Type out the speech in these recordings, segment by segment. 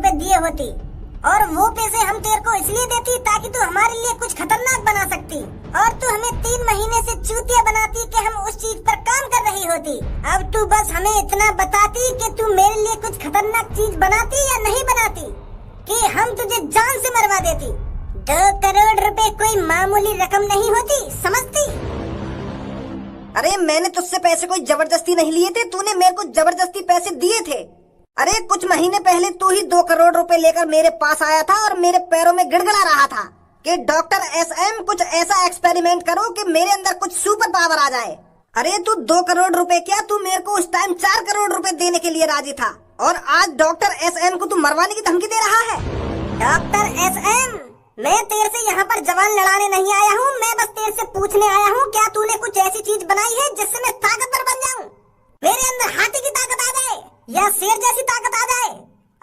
रुपए दिए होती, और वो पैसे हम तेरे को इसलिए देती ताकि तू हमारे लिए कुछ खतरनाक बना सकती, और तू हमें 3 महीने से चूतिया बनाती कि हम उस चीज पर काम कर रही होती। अब तू बस हमें इतना बताती कि तू मेरे लिए कुछ खतरनाक चीज बनाती या नहीं बनाती, कि हम तुझे जान से मरवा देती। 2 करोड़ रुपए कोई मामूली रकम नहीं होती, समझती? अरे मैंने तुझसे पैसे कोई जबरदस्ती नहीं लिए थे, तूने मेरे को जबरदस्ती पैसे दिए थे। अरे कुछ महीने पहले तू ही 2 करोड़ रुपए लेकर मेरे पास आया था और मेरे पैरों में गिड़गिड़ा रहा था कि डॉक्टर SM कुछ ऐसा एक्सपेरिमेंट करो कि मेरे अंदर कुछ सुपर पावर आ जाए। अरे तू 2 करोड़ रुपए क्या, तू मेरे को उस टाइम 4 करोड़ रुपए देने के लिए राजी था, और आज डॉक्टर SM को तू मरवाने की धमकी दे रहा है। डॉक्टर SM, मैं तेरे से यहाँ पर जवान लड़ाने नहीं आया हूँ, मैं बस तेरे से पूछने आया हूँ, क्या तूने कुछ ऐसी चीज बनाई है जिससे मैं ताकतवर बन जाऊँ, मेरे अंदर हाथी की ताकत आ जाए या शेर जैसी ताकत आ जाए?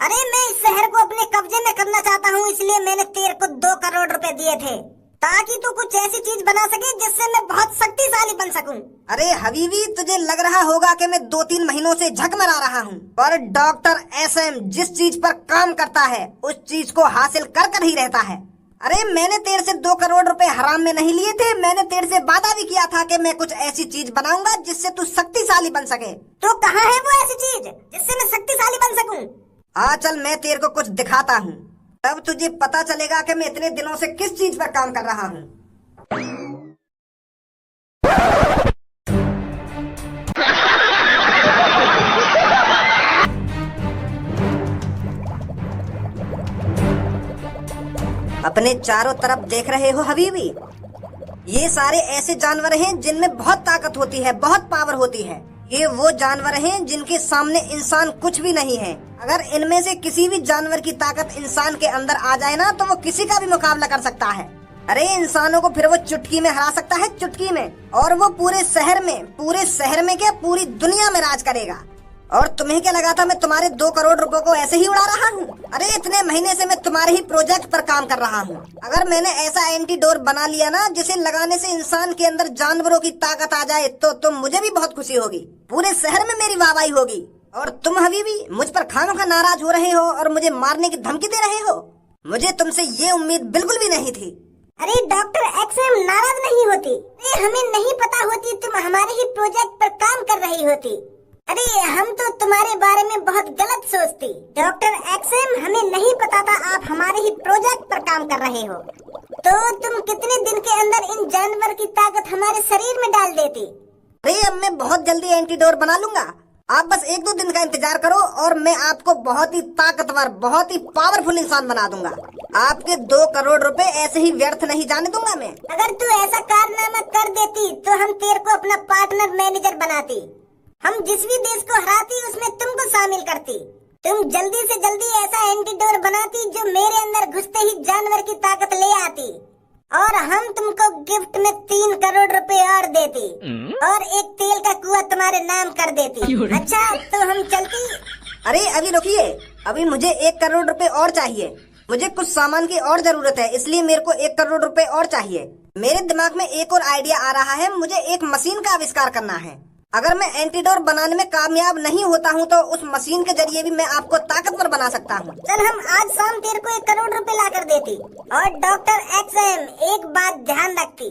अरे मैं इस शहर को अपने कब्जे में करना चाहता हूँ, इसलिए मैंने तेरे को 2 करोड़ रुपए दिए थे ताकि तू कुछ ऐसी चीज बना सके जिससे मैं बहुत शक्तिशाली बन सकूं। अरे हबीबी, तुझे लग रहा होगा कि मैं 2-3 महीनों से झक मरा रहा हूँ, पर डॉक्टर SM जिस चीज पर काम करता है उस चीज को हासिल कर कर ही रहता है। अरे मैंने तेरे से 2 करोड़ रुपए हराम में नहीं लिए थे, मैंने तेरे से वादा भी किया था कि मैं कुछ ऐसी चीज बनाऊंगा जिससे तू शक्तिशाली बन सके। तो कहाँ है वो ऐसी चीज जिससे मैं शक्तिशाली बन सकूं? हाँ चल, मैं तेरे को कुछ दिखाता हूँ, तब तुझे पता चलेगा कि मैं इतने दिनों से किस चीज पर काम कर रहा हूँ। अपने चारों तरफ देख रहे हो हबीबी, ये सारे ऐसे जानवर हैं जिनमें बहुत ताकत होती है, बहुत पावर होती है। ये वो जानवर हैं जिनके सामने इंसान कुछ भी नहीं है। अगर इनमें से किसी भी जानवर की ताकत इंसान के अंदर आ जाए ना, तो वो किसी का भी मुकाबला कर सकता है। अरे इंसानों को फिर वो चुटकी में हरा सकता है, चुटकी में, और वो पूरे शहर में क्या पूरी दुनिया में राज करेगा। और तुम्हें क्या लगा था मैं तुम्हारे 2 करोड़ रुपए को ऐसे ही उड़ा रहा हूँ? अरे इतने महीने से मैं तुम्हारे ही प्रोजेक्ट पर काम कर रहा हूँ। अगर मैंने ऐसा एंटीडोर बना लिया ना जिसे लगाने से इंसान के अंदर जानवरों की ताकत आ जाए, तो मुझे भी बहुत खुशी होगी, पूरे शहर में मेरी वाहवाही होगी। और तुम हबीबी मुझ पर खामखा नाराज हो रहे हो और मुझे मारने की धमकी दे रहे हो। मुझे तुमसे ये उम्मीद बिल्कुल भी नहीं थी। अरे डॉक्टर XM नाराज नहीं होती, हमें नहीं पता होती तुम हमारे ही प्रोजेक्ट पर काम कर रही होती। अरे हम तो तुम्हारे बारे में बहुत गलत सोचती। डॉक्टर XM, हमें नहीं पता था आप हमारे ही प्रोजेक्ट पर काम कर रहे हो, तो तुम कितने दिन के अंदर इन जानवर की ताकत हमारे शरीर में डाल देती। अरे अब मैं बहुत जल्दी एंटीडोर बना लूंगा, आप बस 1-2 दिन का इंतजार करो और मैं आपको बहुत ही ताकतवर, बहुत ही पावरफुल इंसान बना दूंगा। आपके 2 करोड़ रुपए ऐसे ही व्यर्थ नहीं जाने दूंगा मैं। अगर तू ऐसा कारनामा कर देती तो हम तेरे को अपना पार्टनर मैनेजर बनाती, हम जिस भी देश को हराती उसमें तुमको शामिल करती। तुम जल्दी से जल्दी ऐसा एंटीडोर बनाती जो मेरे अंदर घुसते ही जानवर की ताकत ले आती, और हम तुमको गिफ्ट में 3 करोड़ रुपए और देती, और एक तेल का कुआं तुम्हारे नाम कर देती। अच्छा तो हम चलती? अरे अभी रुकिए, अभी मुझे 1 करोड़ रुपए और चाहिए। मुझे कुछ सामान की और जरूरत है, इसलिए मेरे को 1 करोड़ रुपए और चाहिए। मेरे दिमाग में एक और आइडिया आ रहा है, मुझे एक मशीन का आविष्कार करना है। अगर मैं एंटीडोर बनाने में कामयाब नहीं होता हूँ तो उस मशीन के जरिए भी मैं आपको ताकतवर बना सकता हूँ। चल हम आज शाम तेरे को 1 करोड़ रुपए ला कर देती। और डॉक्टर XM एक बात ध्यान रखती,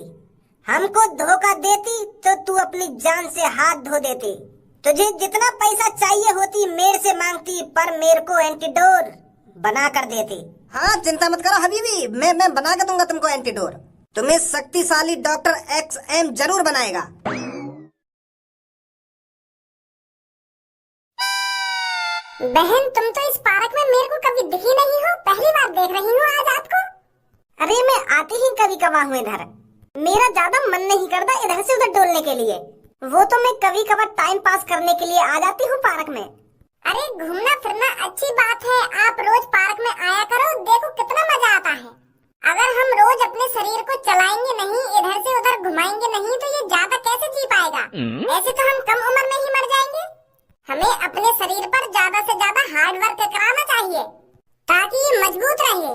हमको धोखा देती तो तू अपनी जान से हाथ धो देती। तुझे जितना पैसा चाहिए होती मेरे से मांगती, पर मेरे को एंटीडोर बना कर देती। हाँ चिंता मत करो हबीबी, मैं बना के दूंगा तुमको एंटीडोर। तुम्हें शक्तिशाली डॉक्टर XM जरूर बनाएगा। बहन तुम तो इस पार्क में मेरे को कभी दिखी नहीं हो, पहली बार देख रही हूँ आज आपको। अरे मैं आती ही कभी कभार हूँ इधर, मेरा ज्यादा मन नहीं करता इधर से उधर डोलने के लिए, वो तो मैं कभी कभार टाइम पास करने के लिए आ जाती हूँ पार्क में। अरे घूमना फिरना अच्छी बात है, आप रोज पार्क में आया करो, देखो कितना मजा आता है। अगर हम रोज अपने शरीर को चलाएंगे नहीं, इधर से उधर घुमाएंगे नहीं, तो ये ज्यादा कैसे जी पाएगा? ऐसे तो हम कम उम्र में ही मर जाएंगे। हमें अपने शरीर पर ज्यादा से ज्यादा हार्ड वर्क कराना चाहिए ताकि ये मजबूत रहे।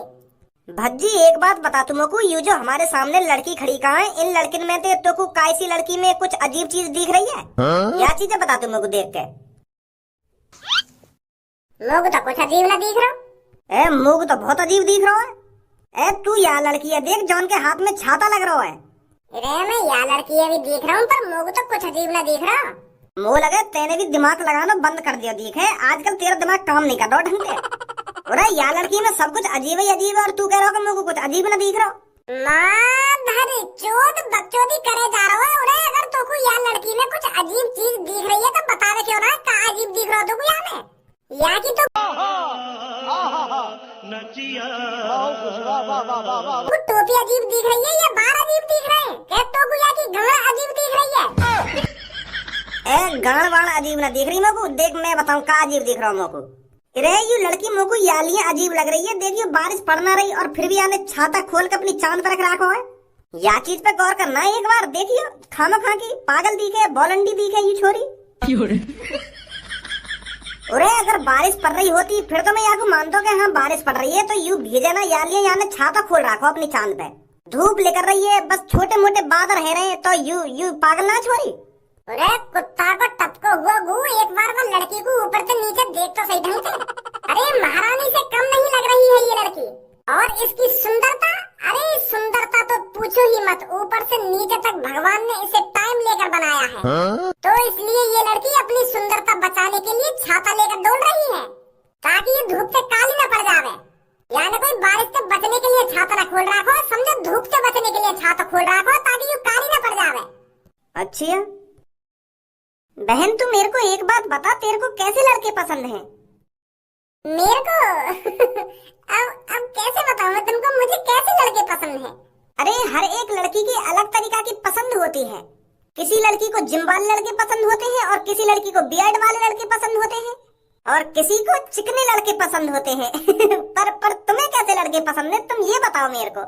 भज्जी एक बात बता तुमको, ये जो हमारे सामने लड़की खड़ी कहाँ है, इन लड़कियों में तो को कैसी लड़की में कुछ अजीब चीज दिख रही है? क्या चीजें बता तुमको देख के? लोग तो कुछ अजीब ना दिख रहा। ए मुग तो बहुत अजीब दिख रहा है। ए तू या लड़की है, देख जॉन के हाथ में छाता लग रहा है। अरे मैं या लड़की है भी देख रहा हूँ, पर मुझे तो कुछ अजीब ना दिख रहा। मुँह लगे तेने भी दिमाग लगाना बंद कर दिया, दिखे आजकल तेरा दिमाग काम नहीं कर रहा ढंग से। अरे या लड़की में सब कुछ अजीब ही अजीब है और तू कह रहा हो कि मुझे कुछ अजीब ना दिख रहा। माधर चोद बकचोदी करे जा रहा है। अरे अगर तो कोई या लड़की में कुछ अजीब चीज दिख रही है तो बता दे क्यों ना का अजीब दिख रहा तो कोई या में या की तो टोपी अजीब दिख रही है या बाल अजीब दिख रहे हैं? क्या तो कोई या की घड़ा अजीब दिख रही है? ए गाड़ वाड़ अजीब ना दिख रही मेको, देख मैं बताऊं का अजीब दिख रहा हूँ मेको। अरे ये लड़की मोको यालियां अजीब लग रही है। देखियो बारिश पड़ ना रही और फिर भी आने छाता खोल के अपनी चांद पर रखा है। या चीज पे गौर करना है एक बार। देखियो खामा खा की पागल दिखे, बॉलंडी दिखे ये छोरी। अरे अगर बारिश पड़ रही होती फिर तो मैं यहाँ मानता हूँ कि हाँ बारिश पड़ रही है तो यू भीजे ना यालियां याने छाता खोल रखो अपनी चांद पे। धूप लेकर रही है, बस छोटे मोटे बादल रह रहे हैं तो यू पागल ना छोरी। अरे कुत्ता को टपको हुआ गु, एक बार वो लड़की को ऊपर से नीचे देख तो सही ढंग से। अरे महारानी से कम नहीं लग रही है ये लड़की। और इसकी सुंदरता, अरे सुंदरता तो पूछो ही मत। ऊपर से नीचे तक भगवान ने इसे टाइम लेकर बनाया है। तो इसलिए ये लड़की अपनी सुंदरता बचाने के लिए छाता लेकर डोल रही है ताकि ये धूप से काली न पड़ जावे। यानी कोई बारिश से बचने के लिए छाता न खोल रखो, समझो धूप से बचने के लिए छाता खोल रखो ताकि ये काली न पड़ जावे। अच्छा बहन तू मेरे को एक बात बता, तेरे को कैसे लड़के पसंद हैं? मेरे को अब कैसे बताऊं मैं तुमको मुझे कैसे लड़के पसंद हैं? अरे हर एक लड़की की अलग तरीका की पसंद होती है। किसी लड़की को जिम वाले लड़के पसंद होते हैं और किसी लड़की को बियर्ड वाले लड़के पसंद होते हैं और किसी को चिकने लड़के पसंद होते हैं। पर तुम्हें कैसे लड़के पसंद है तुम ये बताओ मेरे को।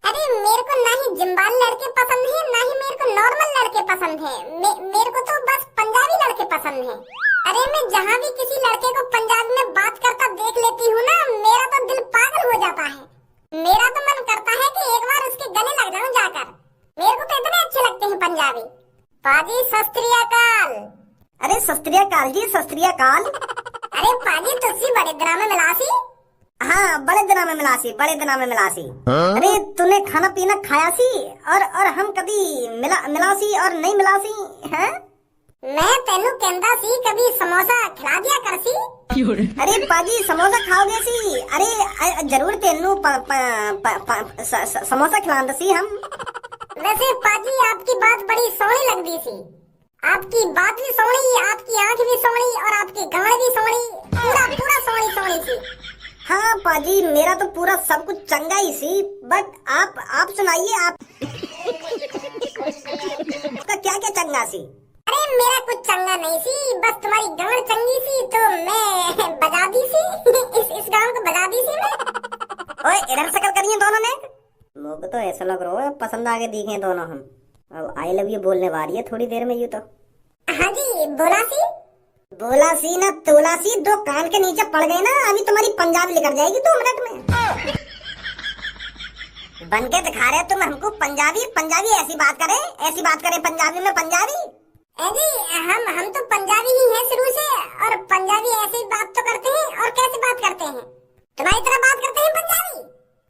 अरे मेरे को ना ही जिम वाले लड़के पसंद है ना ही मेरे को नॉर्मल लड़के पसंद है। मेरे को तो बस पंजाबी लड़के पसंद है। अरे मैं जहाँ भी किसी लड़के को पंजाबी में बात करता देख लेती हूँ ना, मेरा तो दिल पागल हो जाता है। मेरा तो मन करता है कि एक बार उसके गले लग जाऊं जाकर। मेरे को तो इतने अच्छे लगते हैं पंजाबी। पाजी सत श्री अकाल। अरे सत श्री अकाल जी, सत श्री अकाल। अरे पाजी तुझसे बड़े दिना में मिलासी। हाँ बड़े दिना में मिलासी, बड़े दिना में मिलासी। अरे तूने खाना पीना खाया सी और हम कभी मिलासी और नहीं मिलासी हैं? मैं तेनू कहता सी कभी समोसा खिला दिया कर सी। अरे पाजी समोसा खाओगे सी? अरे जरूर तेनू समोसा खिला सी हम। वैसे पाजी आपकी बात बड़ी सोहनी लगती सी। आपकी बात भी सोहनी, आपकी आंख भी सोहनी और आपकी गाड़ भी सोहनी, पूरा सोहनी सी। हाँ पाजी मेरा तो पूरा सब कुछ चंगा ही सी। बट आप सुनाइए आप क्या क्या चंगा सी? अरे मेरा कुछ चंगा नहीं सी, बस तुम्हारी गाड़ चंगी सी तो मैं बजा दी सी। इस गाँव को बजा दी सी मैं। ओए इधर शक्ल करिए दोनों ने। मुझे तो ऐसा लग रहा है पसंद आगे दिखे दोनों हम। अब आई लव यू बोलने वाली है थोड़ी देर में यू तो। हाँ जी बोला सी। बोला सी ना तोला सी, दो कान के नीचे पड़ गए ना, अभी तुम्हारी पंजाबी निकल जाएगी 2 मिनट में। बन के दिखा रहे तुम हमको पंजाबी ऐसी बात करें पंजाबी में पंजाबी। जी हम तो पंजाबी ही हैं शुरू से और पंजाबी ऐसे ही बात तो करते हैं। और कैसे बात करते हैं? तुम्हारी तरह बात करते हैं पंजाबी।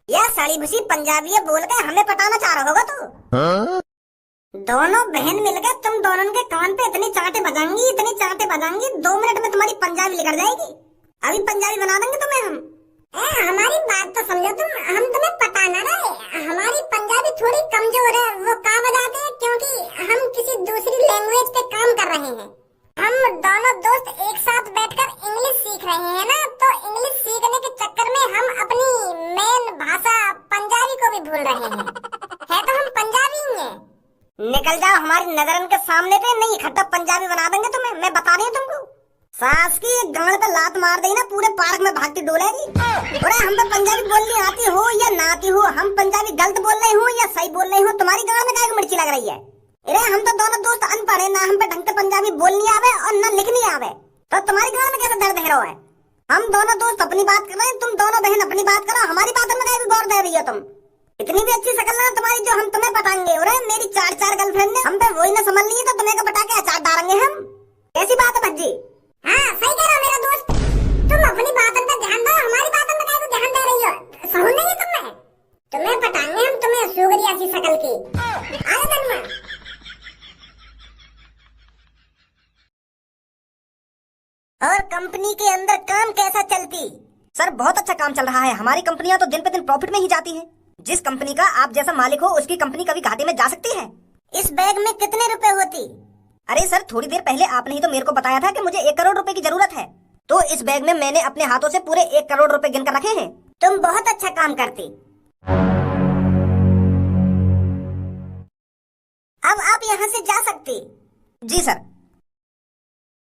या साड़ी भूसी पंजाबी बोल के हमें पटाना चाह रहा होगा तू। दोनों बहन मिलकर तुम दोनों के कान पे इतनी चांटे बजाएंगी 2 मिनट में तुम्हारी पंजाबी निकल जाएगी। अभी पंजाबी बना देंगे तुम्हें हम। हमारी बात तो समझो तुम, हम तुम्हें पटाना रहे। हमारी पंजाबी थोड़ी कमजोर है। वो कहाँ बजाते हैं क्योंकि हम किसी दूसरी लैंग्वेज पे काम कर रहे हैं। हम दोनों दोस्त एक साथ बैठकर इंग्लिश सीख रहे हैं ना, तो इंग्लिश सीखने के चक्कर में हम अपनी मेन भाषा पंजाबी को भी भूल रहे हैं। है तो हम पंजाबी ही हैं। निकल जाओ हमारी नजरन के सामने पे, नहीं इकट्ठा पंजाबी बना देंगे तुम्हें। मैं बता रही हूँ तुमको, सास की गांड पे लात मार देगी ना पूरे पार्क में भागती डोलेगी। अरे हम पे पंजाबी बोलनी आती हो या ना आती हो, हम पंजाबी गलत बोल रहे हो या सही बोल रहे हो, तुम्हारी गांड में क्या मिर्ची लग रही है? अरे हम तो दोनों दोस्त अनपढ़ है, ना हम पे ढंग से पंजाबी बोलनी आवे और ना लिखनी आवे, तो तुम्हारी गांड में कैसे दर्द है रहा है? हम दोनों दोस्त अपनी बात कर रहे हैं, तुम दोनों बहन अपनी बात करो, हमारी बात में क्या गौर दे रही हो तुम? इतनी भी अच्छी शक्ल ना तुम्हारी जो हम तुम्हें पटाएंगे। अरे मेरी 4 गर्लफ्रेंड ने हम पे वही ना समझ ली है तो तुम्हें का पटा के अचार डालेंगे हम। ऐसी बात है भज्जी। हाँ सही कह रहा मेरा दोस्त, तुम अपनी बातों पे ध्यान दो, हमारी बातों पे क्या ध्यान सुगरिया सी शकल की। आए नन्हा। और कंपनी के अंदर काम कैसा चलती? सर बहुत अच्छा काम चल रहा है। हमारी कंपनियां तो दिन पे दिन प्रॉफिट में ही जाती हैं। जिस कंपनी का आप जैसा मालिक हो उसकी कंपनी कभी घाटे में जा सकती है। इस बैग में कितने रुपए होती? अरे सर थोड़ी देर पहले आपने ही तो मेरे को बताया था कि मुझे 1 करोड़ रुपए की जरूरत है, तो इस बैग में मैंने अपने हाथों से पूरे 1 करोड़ रुपए गिन कर रखे हैं। तुम बहुत अच्छा काम करती। अब आप यहाँ से जा सकती। जी सर।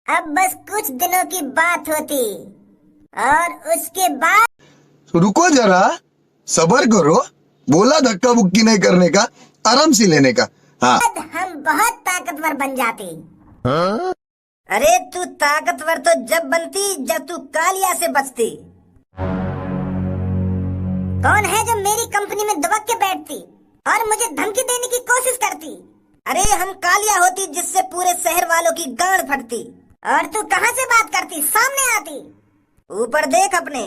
अब बस कुछ दिनों की बात होती और उसके बाद। रुको जरा, सब्र करो। बोला धक्का बुक्की नहीं करने का, आराम से लेने का। हाँ। हम बहुत ताकतवर बन जाते। अरे तू ताकतवर तो जब बनती जब तू कालिया से बचती। कौन है जो मेरी कंपनी में दबक के बैठती और मुझे धमकी देने की कोशिश करती? अरे हम कालिया होती जिससे पूरे शहर वालों की गांड फटती। और तू कहाँ से बात करती? सामने आती। ऊपर देख अपने।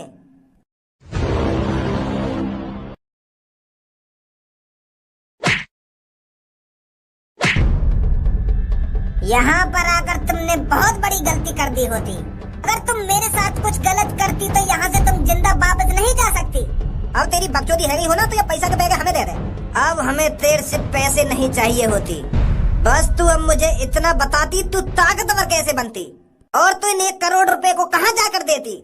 यहाँ पर आकर तुमने बहुत बड़ी गलती कर दी होती। अगर तुम मेरे साथ कुछ गलत करती तो यहाँ से तुम जिंदा वापस नहीं जा सकती। अब तेरी बकचोदी है हो ना तो ये पैसा के बैग हमें दे दे। अब हमें तेरे से पैसे नहीं चाहिए होती, बस तू अब मुझे इतना बताती तू ताकतवर कैसे बनती और तू इन 1 करोड़ रुपए को कहाँ जाकर देती।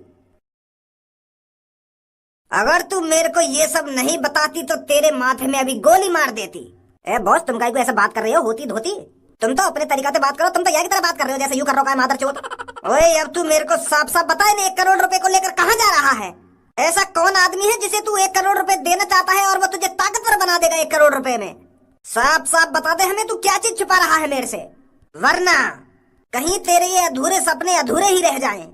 अगर तू मेरे को ये सब नहीं बताती तो तेरे माथे में अभी गोली मार देती। ए बॉस तुम काहे को ऐसा बात कर रहे हो होती धोती? तुम तो अपने तरीका से बात करो, तुम तो यहाँ की तरह बात कर रहे हो जैसे यूं कर रहा है मादर चोद। ओए अब तू मेरे को साफ साफ बता 1 करोड़ रुपए को लेकर कहाँ जा रहा है? ऐसा कौन आदमी है जिसे तू 1 करोड़ रुपए देना चाहता है और वो तुझे ताकतवर बना देगा 1 करोड़ रुपए में? साफ साफ बता दे हमें तू क्या चीज छुपा रहा है मेरे से, वरना कहीं तेरे ये अधूरे सपने अधूरे ही रह जाएं।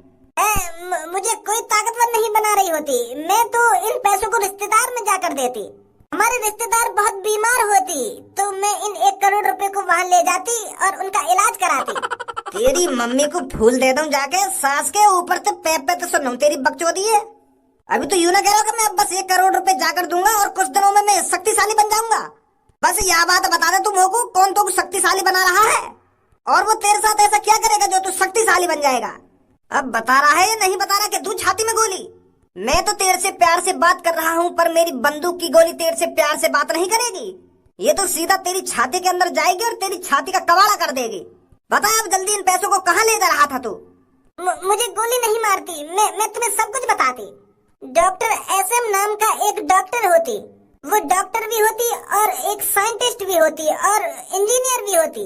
मुझे कोई ताकतवर नहीं बना रही होती। मैं तो इन पैसों को रिश्तेदार में जाकर देती। हमारे रिश्तेदार बहुत बीमार होती तो मैं इन 1 करोड़ रुपए को वहाँ ले जाती और उनका इलाज कराती। तेरी मम्मी को फूल दे दूं जाके सास के ऊपर से पैप पे तो सुनूं तेरी बकचोदी है। अभी तो यूं ना कह रहा कि मैं अब बस 1 करोड़ रुपए जाकर दूंगा और कुछ दिनों में मैं शक्तिशाली बन जाऊंगा। बस यह बात बता दे तुम को कौन तो शक्तिशाली बना रहा है और वो तेरे साथ ऐसा क्या करेगा जो तू शक्तिशाली बन जाएगा? अब बता रहा है या नहीं बता रहा कि तू छाती में गोली? मैं तो तेरे से प्यार से बात कर रहा हूँ पर मेरी बंदूक की गोली तेरे से प्यार से बात नहीं करेगी। ये तो सीधा तेरी छाती के अंदर जाएगी और तेरी छाती का कबाड़ा कर देगी। बता अब जल्दी इन पैसों को कहाँ ले जा रहा था तू? मुझे गोली नहीं मारती, मैं तुम्हें सब कुछ बताती। डॉक्टर SM नाम का एक डॉक्टर होती। वो डॉक्टर भी होती और एक साइंटिस्ट भी होती और इंजीनियर भी होती।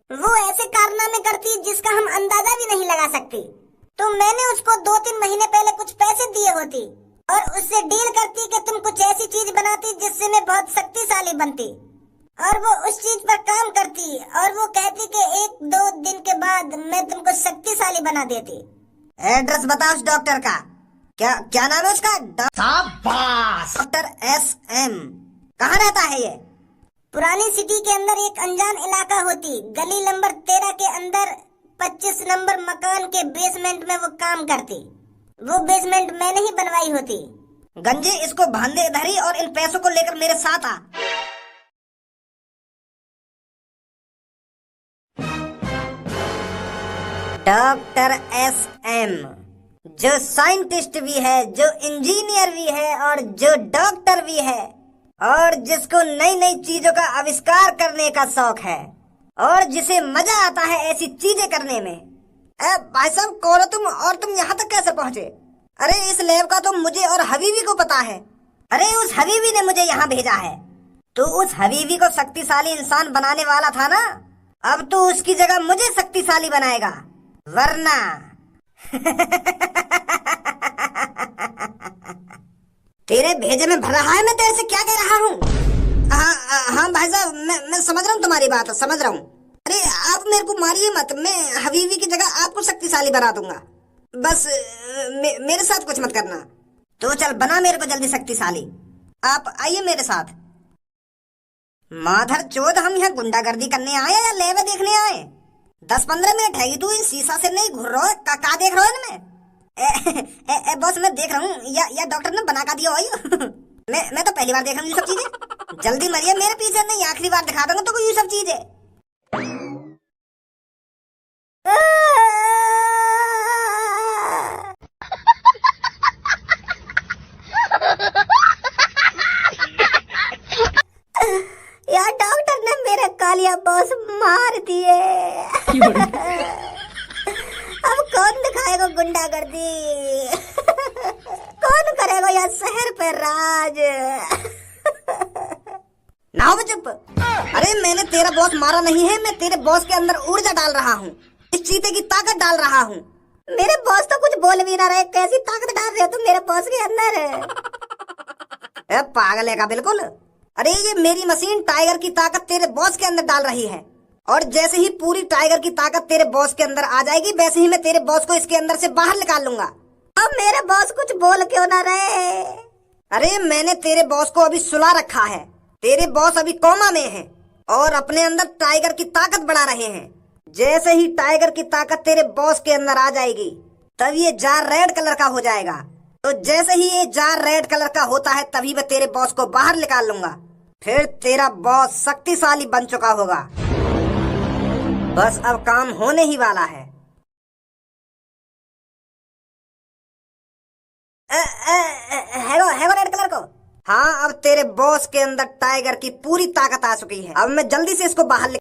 वो ऐसे कारनामे करती जिसका हम अंदाजा भी नहीं लगा सकती। तो मैंने उसको 2-3 महीने पहले कुछ पैसे दिए होती और उससे डील करती कि तुम कुछ ऐसी चीज बनाती जिससे मैं बहुत शक्तिशाली बनती और वो उस चीज पर काम करती और वो कहती कि 1-2 दिन के बाद मैं तुमको शक्तिशाली बना देती। एड्रेस बता उस डॉक्टर का। क्या नाम है उसका? Doctor SM। कहाँ रहता है ये? पुरानी सिटी के अंदर एक अनजान इलाका होती। गली नंबर 13 के अंदर 25 नंबर मकान के बेसमेंट में वो काम करती। वो बेसमेंट मैंने ही बनवाई होती। गंजे इसको बांधे धरी और इन पैसों को लेकर मेरे साथ आ। डॉक्टर SM जो साइंटिस्ट भी है, जो इंजीनियर भी है और जो डॉक्टर भी है और जिसको नई नई चीजों का आविष्कार करने का शौक है और जिसे मजा आता है ऐसी चीजें करने में। भाई साहब कौन हो तुम और तुम यहाँ तक कैसे पहुँचे? अरे इस लैब का तो मुझे और हबीबी को पता है। अरे उस हबीबी ने मुझे यहाँ भेजा है। तो उस हबीबी को शक्तिशाली इंसान बनाने वाला था ना, अब तो उसकी जगह मुझे शक्तिशाली बनाएगा, वरना तेरे भेजे में भर रहा है। मैं तेरे से क्या कह रहा हूँ? हाँ भाई साहब मैं समझ रहा हूँ तुम्हारी बात, समझ रहा हूँ। अरे आप मेरे को मारिए मत, मैं हबीबी की जगह आपको शक्तिशाली बना दूंगा। बस मेरे साथ कुछ मत करना। तो चल बना मेरे को जल्दी शक्तिशाली। आप आइए मेरे साथ। माधर चोद हम यहाँ गुंडागर्दी करने आए या लेवे देखने आए? 10-15 मिनट है तू इन शीशा से नहीं घूर रहा है? का देख रहा है मैं? बॉस मैं देख रहा हूँ या डॉक्टर ने बना का दिया हो। मैं तो पहली बार देख रहा हूँ ये सब चीजें। जल्दी मरिए, मेरे पीछे नहीं, आखिरी बार दिखा दूंगा तो कोई ये सब चीजें। यार डॉक्टर ने मेरे कालिया बॉस मार दिए। अब कौन दिखाएगा गुंडागर्दी? कौन करेगा यार शहर पे राज? ना हो चुप। अरे मैंने तेरा बॉस मारा नहीं है, मैं तेरे बॉस के अंदर ऊर्जा डाल रहा हूँ, इस चीते की ताकत डाल रहा हूँ। मेरे बॉस तो कुछ बोल भी ना रहे, कैसी ताकत डाल रहे हो तुम मेरे बॉस के अंदर? पागल है का बिल्कुल। अरे ये मेरी मशीन टाइगर की ताकत तेरे बॉस के अंदर डाल रही है, और जैसे ही पूरी टाइगर की ताकत तेरे बॉस के अंदर आ जाएगी, वैसे ही मैं तेरे बॉस को इसके अंदर से बाहर निकाल लूंगा। अब मेरे बॉस कुछ बोल क्यों ना रहे? अरे मैंने तेरे बॉस को अभी सुला रखा है, तेरे बॉस अभी कोमा में हैं और अपने अंदर टाइगर की ताकत बढ़ा रहे हैं। जैसे ही टाइगर की ताकत तेरे बॉस के अंदर आ जाएगी, तब ये जार रेड कलर का हो जाएगा। तो जैसे ही ये जार रेड कलर का होता है, तभी मैं तेरे बॉस को बाहर निकाल लूंगा। फिर तेरा बॉस शक्तिशाली बन चुका होगा। बस अब काम होने ही वाला है। है रेड कलर को? हाँ, अब तेरे बॉस के अंदर टाइगर की पूरी ताकत आ चुकी है। अब मैं जल्दी से इसको बाहर